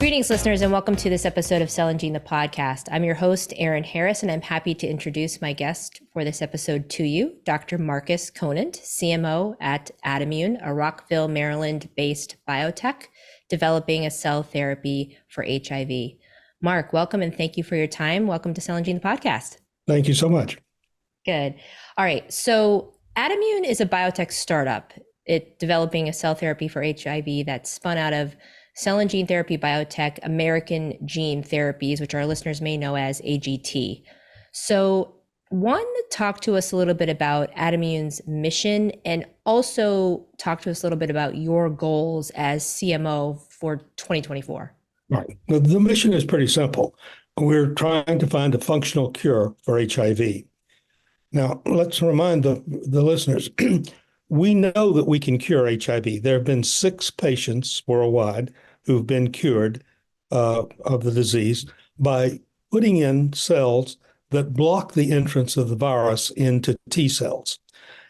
Greetings, listeners, and welcome to this episode of Cell and Gene, the podcast. I'm your host, Erin Harris, and I'm happy to introduce my guest for this episode to you, Dr. Marcus Conant, CMO at Addimmune, a Rockville, Maryland-based biotech developing a cell therapy for HIV. Mark, welcome, and thank you for your time. Welcome to Cell and Gene, the podcast. Thank you so much. Good. All right. So Addimmune is a biotech startup. It developing a cell therapy for HIV that's spun out of cell and gene therapy biotech American Gene Therapies, which our listeners may know as AGT. So one, talk to us a little bit about Addimmune's mission, and also talk to us a little bit about your goals as CMO for 2024. Right. The mission is pretty simple. We're trying to find a functional cure for HIV. Now, let's remind the listeners, we know that we can cure HIV. There have been 6 patients worldwide who've been cured of the disease by putting in cells that block the entrance of the virus into T cells.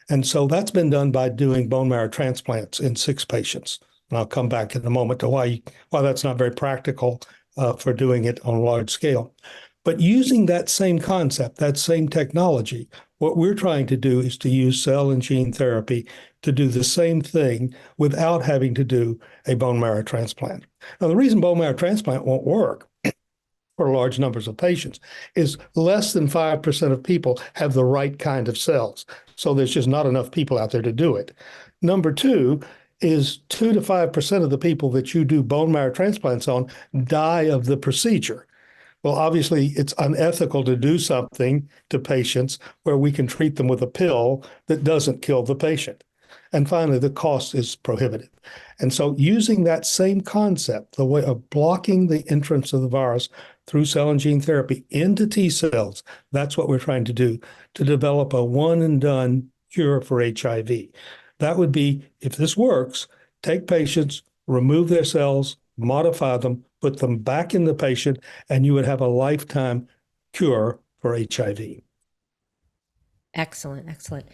And so that's been done by doing bone marrow transplants in 6 patients. And I'll come back in a moment to why that's not very practical for doing it on a large scale. But using that same concept, that same technology, what we're trying to do is to use cell and gene therapy to do the same thing without having to do a bone marrow transplant. Now, the reason bone marrow transplant won't work for large numbers of patients is less than 5% of people have the right kind of cells. So there's just not enough people out there to do it. Number 2 is 2 to 5% of the people that you do bone marrow transplants on die of the procedure. Well, obviously, it's unethical to do something to patients where we can treat them with a pill that doesn't kill the patient. And finally, the cost is prohibitive. And so using that same concept, the way of blocking the entrance of the virus through cell and gene therapy into T cells, that's what we're trying to do, to develop a one-and-done cure for HIV. That would be, if this works, take patients, remove their cells, modify them, put them back in the patient, and you would have a lifetime cure for HIV. Excellent, excellent.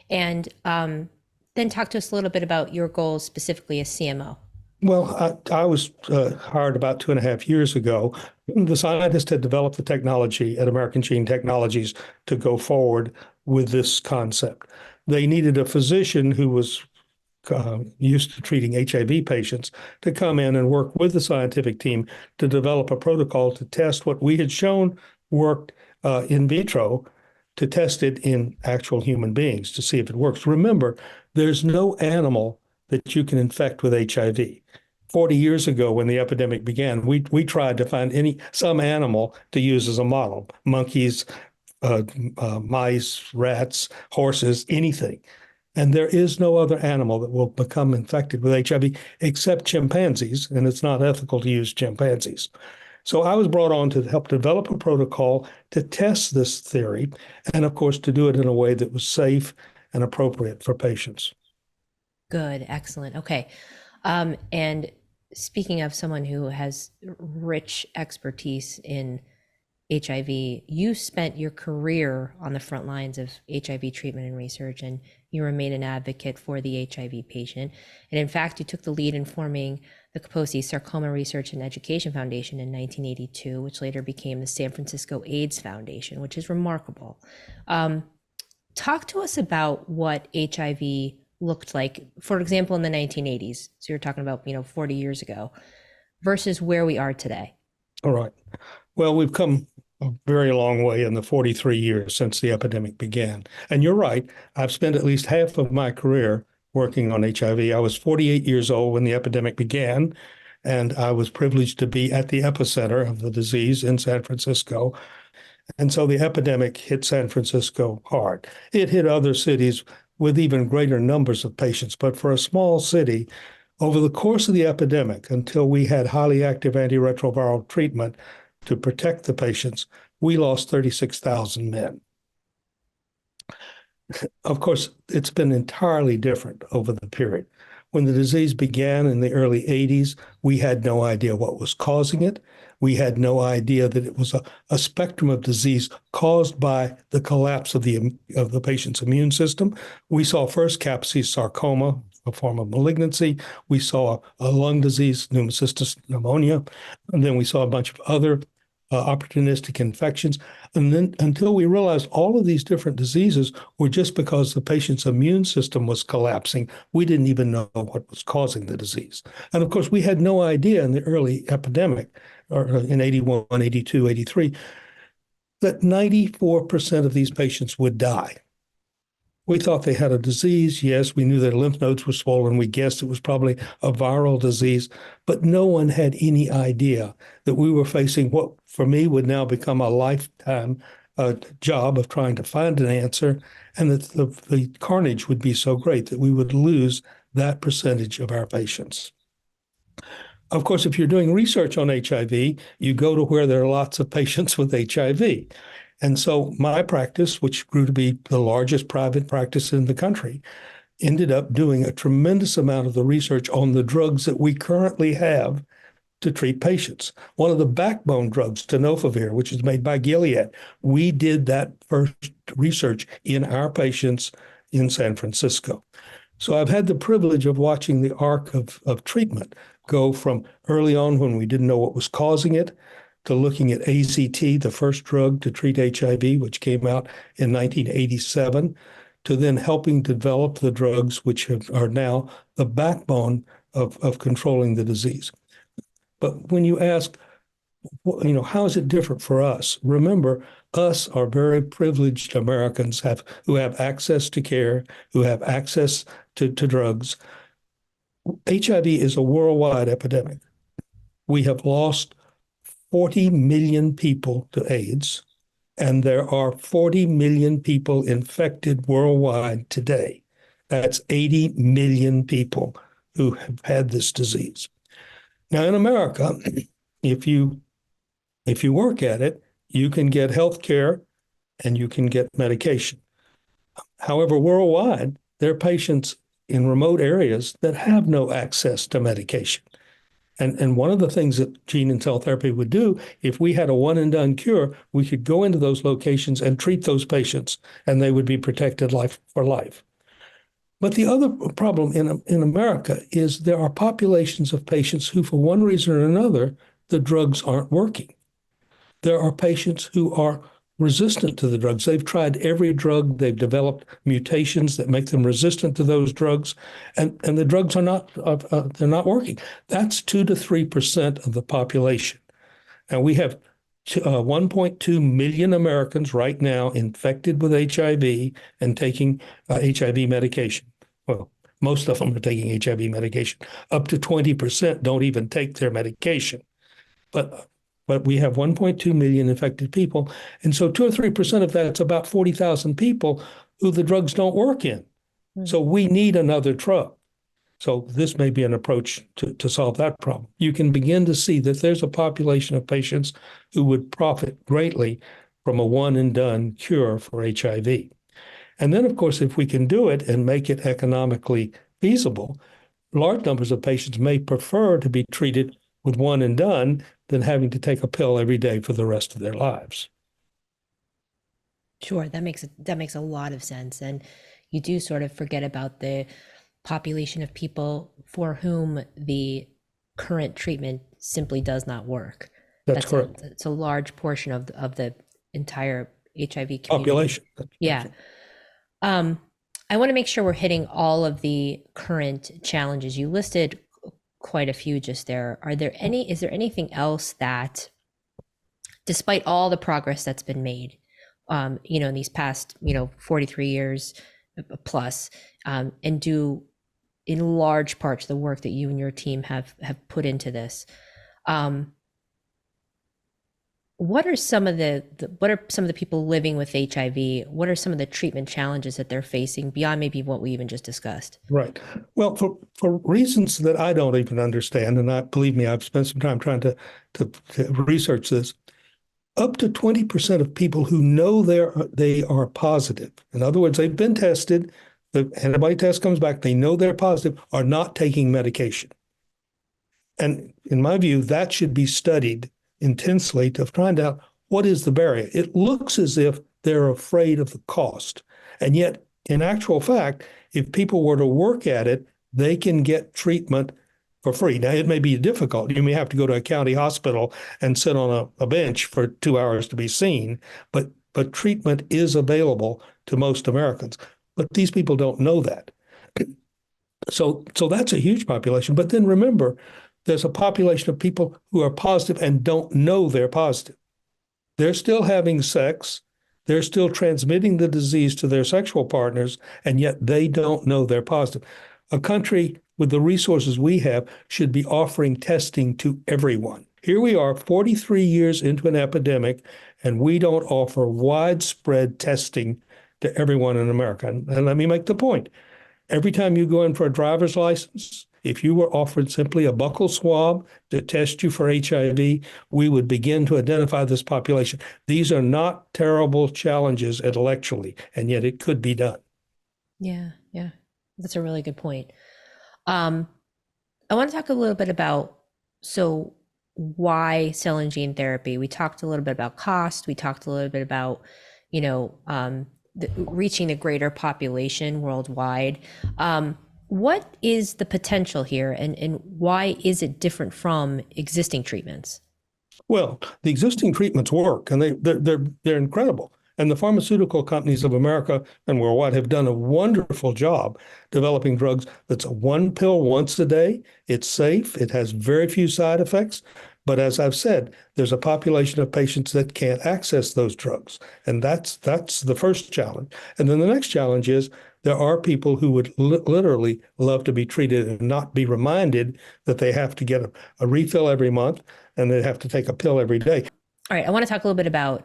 And then talk to us a little bit about your goals specifically as CMO. Well, I was hired about 2.5 years ago. The scientists had developed the technology at American Gene Technologies to go forward with this concept. They needed a physician who was used to treating HIV patients to come in and work with the scientific team to develop a protocol to test what we had shown worked in vitro, to test it in actual human beings to see if it works. Remember, there's no animal that you can infect with HIV. 40 years ago, when the epidemic began, we tried to find some animal to use as a model: monkeys, mice, rats, horses, anything. And there is no other animal that will become infected with HIV except chimpanzees, and it's not ethical to use chimpanzees. So I was brought on to help develop a protocol to test this theory, and of course, to do it in a way that was safe and appropriate for patients. Good, excellent. Okay. And speaking of someone who has rich expertise in HIV, you spent your career on the front lines of HIV treatment and research, and you remain an advocate for the HIV patient. And in fact, you took the lead in forming the Kaposi Sarcoma Research and Education Foundation in 1982, which later became the San Francisco AIDS Foundation, which is remarkable. Talk to us about what HIV looked like, for example, in the 1980s. So you're talking about, 40 years ago, versus where we are today. All right. Well, we've come a very long way in the 43 years since the epidemic began. And you're right, I've spent at least half of my career working on HIV. I was 48 years old when the epidemic began, and I was privileged to be at the epicenter of the disease in San Francisco. And so the epidemic hit San Francisco hard. It hit other cities with even greater numbers of patients. But for a small city, over the course of the epidemic, until we had highly active antiretroviral treatment to protect the patients, we lost 36,000 men. Of course, it's been entirely different over the period. When the disease began in the early 80s, we had no idea what was causing it. We had no idea that it was a spectrum of disease caused by the collapse of the patient's immune system. We saw first Kaposi sarcoma a form of malignancy. We saw a lung disease, pneumocystis pneumonia, and then we saw a bunch of other opportunistic infections. And then until we realized all of these different diseases were just because the patient's immune system was collapsing, we didn't even know what was causing the disease. And of course, we had no idea in the early epidemic, or in 81, 82, 83, that 94% of these patients would die. We thought they had a disease. Yes, we knew their lymph nodes were swollen. We guessed it was probably a viral disease, but no one had any idea that we were facing what, for me, would now become a lifetime job of trying to find an answer, and that the carnage would be so great that we would lose that percentage of our patients. Of course, if you're doing research on HIV, you go to where there are lots of patients with HIV. And so my practice, which grew to be the largest private practice in the country, ended up doing a tremendous amount of the research on the drugs that we currently have to treat patients. One of the backbone drugs, tenofovir, which is made by Gilead, we did that first research in our patients in San Francisco. So I've had the privilege of watching the arc of treatment go from early on when we didn't know what was causing it, to looking at AZT, the first drug to treat HIV, which came out in 1987, to then helping develop the drugs which are now the backbone of controlling the disease. But when you ask, how is it different for us? Remember, us are very privileged Americans who have access to care, who have access to drugs. HIV is a worldwide epidemic. We have lost 40 million people to AIDS, and there are 40 million people infected worldwide today. That's 80 million people who have had this disease. Now, in America, if you work at it, you can get health care and you can get medication. However, worldwide, there are patients in remote areas that have no access to medication. And one of the things that gene and cell therapy would do, if we had a one and done cure, we could go into those locations and treat those patients, and they would be protected life for life. But the other problem in America is there are populations of patients who, for one reason or another, the drugs aren't working. There are patients who are resistant to the drugs. They've tried every drug. They've developed mutations that make them resistant to those drugs, and the drugs are not they're not working. That's 2 to 3% of the population. And we have 1.2 million Americans right now infected with HIV and taking HIV medication. Well, most of them are taking HIV medication. Up to 20% don't even take their medication. But we have 1.2 million infected people. And so 2 or 3% of that's about 40,000 people who the drugs don't work in. Mm-hmm. So we need another drug. So this may be an approach to solve that problem. You can begin to see that there's a population of patients who would profit greatly from a one and done cure for HIV. And then, of course, if we can do it and make it economically feasible, large numbers of patients may prefer to be treated with one and done than having to take a pill every day for the rest of their lives. Sure, that makes a lot of sense. And you do sort of forget about the population of people for whom the current treatment simply does not work. That's correct. It's a large portion of the entire HIV community. Population. Yeah. I want to make sure we're hitting all of the current challenges. You listed quite a few just there. Is there anything else that, despite all the progress that's been made, in these past, 43 years plus, and due in large part to the work that you and your team have put into this, what are some of the people living with HIV? What are some of the treatment challenges that they're facing beyond maybe what we even just discussed? Right. Well, for reasons that I don't even understand, and believe me, I've spent some time trying to research this, up to 20% of people who know they are positive, in other words, they've been tested, the antibody test comes back, they know they're positive, are not taking medication. And in my view, that should be studied intensely to find out what is the barrier. It looks as if they're afraid of the cost. And yet, in actual fact, if people were to work at it, they can get treatment for free. Now, it may be difficult. You may have to go to a county hospital and sit on a bench for 2 hours to be seen, but treatment is available to most Americans. But these people don't know that. So that's a huge population. But then remember, there's a population of people who are positive and don't know they're positive. They're still having sex. They're still transmitting the disease to their sexual partners, and yet they don't know they're positive. A country with the resources we have should be offering testing to everyone. Here we are 43 years into an epidemic, and we don't offer widespread testing to everyone in America. And let me make the point. Every time you go in for a driver's license, if you were offered simply a buccal swab to test you for HIV, we would begin to identify this population. These are not terrible challenges intellectually, and yet it could be done. Yeah. That's a really good point. I want to talk a little bit about, so why cell and gene therapy? We talked a little bit about cost. We talked a little bit about, reaching a greater population worldwide. What is the potential here, and why is it different from existing treatments? Well, the existing treatments work, and they're incredible. And the pharmaceutical companies of America and worldwide have done a wonderful job developing drugs that's a one pill once a day. It's safe. It has very few side effects. But as I've said, there's a population of patients that can't access those drugs. And that's the first challenge. And then the next challenge is there are people who would literally love to be treated and not be reminded that they have to get a refill every month and they have to take a pill every day. All right, I want to talk a little bit about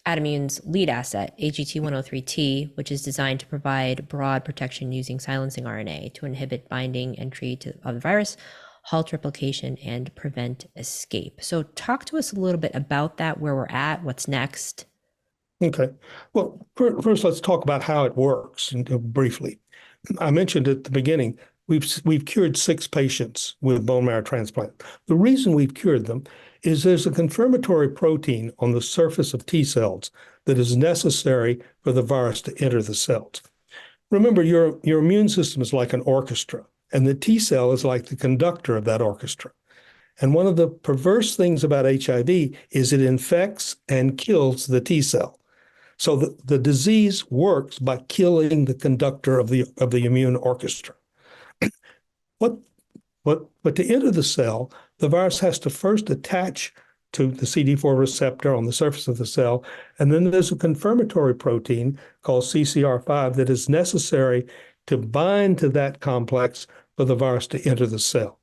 Addimmune's lead asset, AGT-103T, which is designed to provide broad protection using silencing RNA to inhibit binding entry of the virus, halt replication, and prevent escape. So talk to us a little bit about that, where we're at, what's next. Okay. Well, first, let's talk about how it works briefly. I mentioned at the beginning, we've cured 6 patients with bone marrow transplant. The reason we've cured them is there's a confirmatory protein on the surface of T cells that is necessary for the virus to enter the cells. Remember, your immune system is like an orchestra, and the T cell is like the conductor of that orchestra. And one of the perverse things about HIV is it infects and kills the T cell. So the disease works by killing the conductor of the immune orchestra. But to enter the cell, the virus has to first attach to the CD4 receptor on the surface of the cell, and then there's a confirmatory protein called CCR5 that is necessary to bind to that complex for the virus to enter the cell.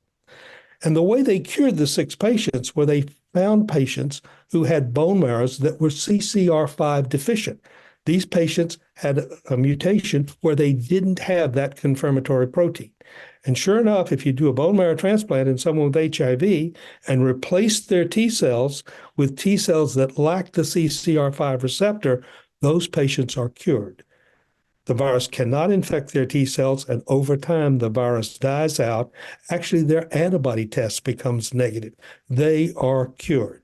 And the way they cured the 6 patients were they found patients who had bone marrows that were CCR5 deficient. These patients had a mutation where they didn't have that confirmatory protein. And sure enough, if you do a bone marrow transplant in someone with HIV and replace their T cells with T cells that lack the CCR5 receptor, those patients are cured. The virus cannot infect their T cells, and over time, the virus dies out. Actually, their antibody test becomes negative. They are cured.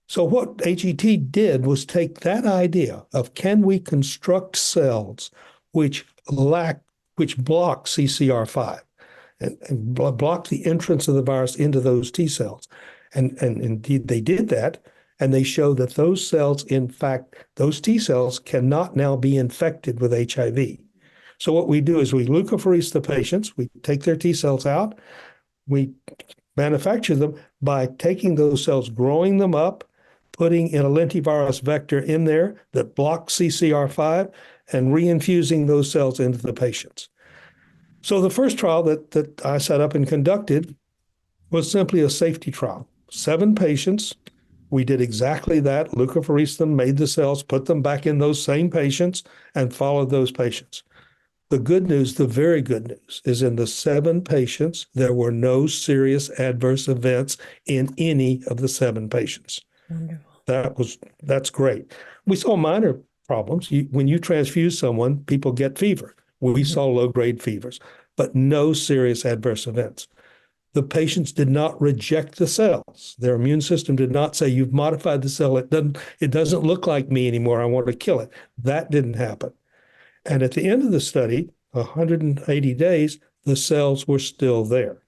So what AGT did was take that idea of can we construct cells which block CCR5 and block the entrance of the virus into those T cells. And indeed, they did that. And they show that those cells, in fact, those T cells cannot now be infected with HIV. So what we do is we leukapheresis the patients, we take their T cells out, we manufacture them by taking those cells, growing them up, putting in a lentivirus vector in there that blocks CCR5, and reinfusing those cells into the patients. So the first trial that I set up and conducted was simply a safety trial. 7 patients. We did exactly that, leukapheresis them, made the cells, put them back in those same patients, and followed those patients. The good news, the very good news, is in the 7 patients, there were no serious adverse events in any of the 7 patients. Wonderful. That's great. We saw minor problems. When you transfuse someone, people get fever. We saw low-grade fevers, but no serious adverse events. The patients did not reject the cells. Their immune system did not say, you've modified the cell. It doesn't look like me anymore. I want to kill it. That didn't happen. And at the end of the study, 180 days, the cells were still there.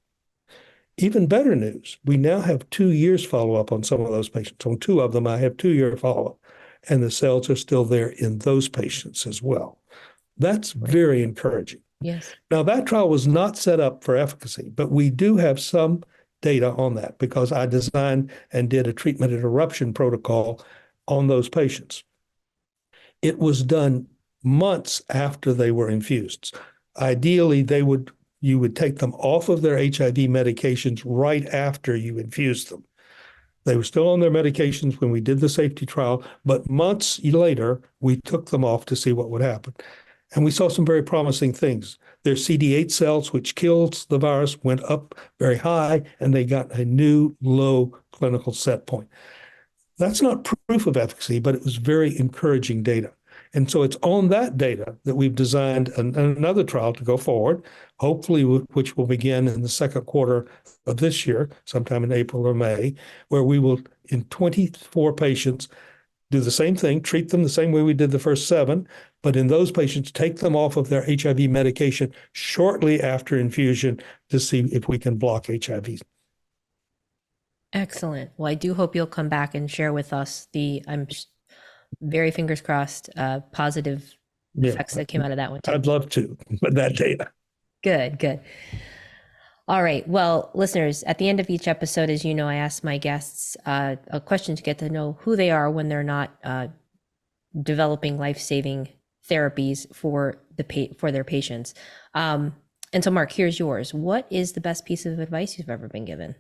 Even better news, we now have 2 years follow-up on some of those patients. On 2 of them, I have 2-year follow-up, and the cells are still there in those patients as well. That's very encouraging. Yes. Now, that trial was not set up for efficacy, but we do have some data on that because I designed and did a treatment interruption protocol on those patients. It was done months after they were infused. Ideally, you would take them off of their HIV medications right after you infused them. They were still on their medications when we did the safety trial, but months later, we took them off to see what would happen. And we saw some very promising things. Their CD8 cells, which kills the virus, went up very high, and they got a new low clinical set point. That's not proof of efficacy, but it was very encouraging data. And so it's on that data that we've designed another trial to go forward, hopefully, which will begin in the second quarter of this year, sometime in April or May, where we will, in 24 patients, do the same thing, treat them the same way we did the first 7, but in those patients, take them off of their HIV medication shortly after infusion to see if we can block HIV. Excellent. Well, I do hope you'll come back and share with us I'm very fingers crossed, positive effects that came out of that one too. I'd love to, but that data. Good, good. All right. Well, listeners, at the end of each episode, as you know, I ask my guests a question to get to know who they are when they're not developing life-saving therapies for their patients. And so, Mark, here's yours. What is the best piece of advice you've ever been given?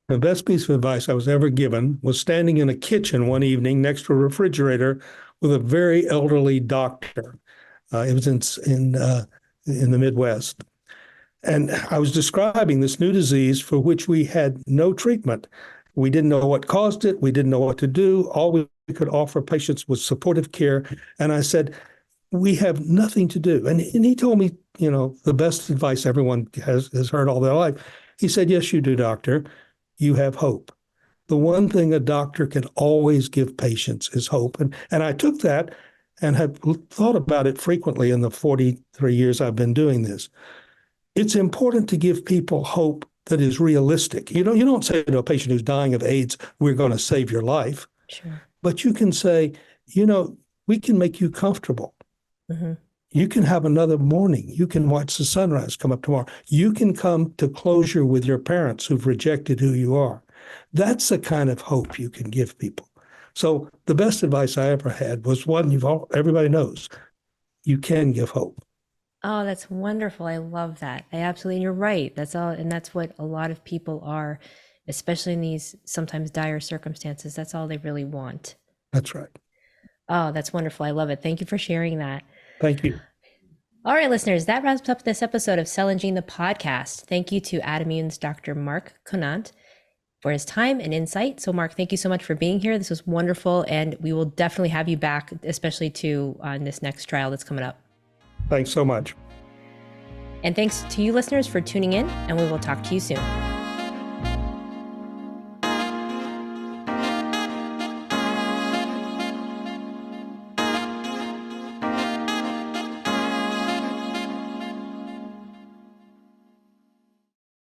The best piece of advice I was ever given was standing in a kitchen one evening next to a refrigerator with a very elderly doctor. It was in the Midwest. And I was describing this new disease for which we had no treatment. We didn't know what caused it. We didn't know what to do. All we could offer patients was supportive care. And I said, we have nothing to do. And he told me, the best advice everyone has heard all their life. He said, yes, you do, doctor. You have hope. The one thing a doctor can always give patients is hope. And I took that and have thought about it frequently in the 43 years I've been doing this. It's important to give people hope that is realistic. You don't say to a patient who's dying of AIDS, we're going to save your life. Sure. But you can say, we can make you comfortable. Mm-hmm. You can have another morning. You can watch the sunrise come up tomorrow. You can come to closure with your parents who've rejected who you are. That's the kind of hope you can give people. So the best advice I ever had was one everybody knows. You can give hope. Oh, that's wonderful. I love that. And you're right. That's all. And that's what a lot of people are, especially in these sometimes dire circumstances. That's all they really want. That's right. Oh, that's wonderful. I love it. Thank you for sharing that. Thank you. All right, listeners, that wraps up this episode of Cell and Gene, the podcast. Thank you to Addimmune's Dr. Mark Conant for his time and insight. So, Mark, thank you so much for being here. This was wonderful, and we will definitely have you back, especially on this next trial that's coming up. Thanks so much. And thanks to you, listeners, for tuning in, and we will talk to you soon.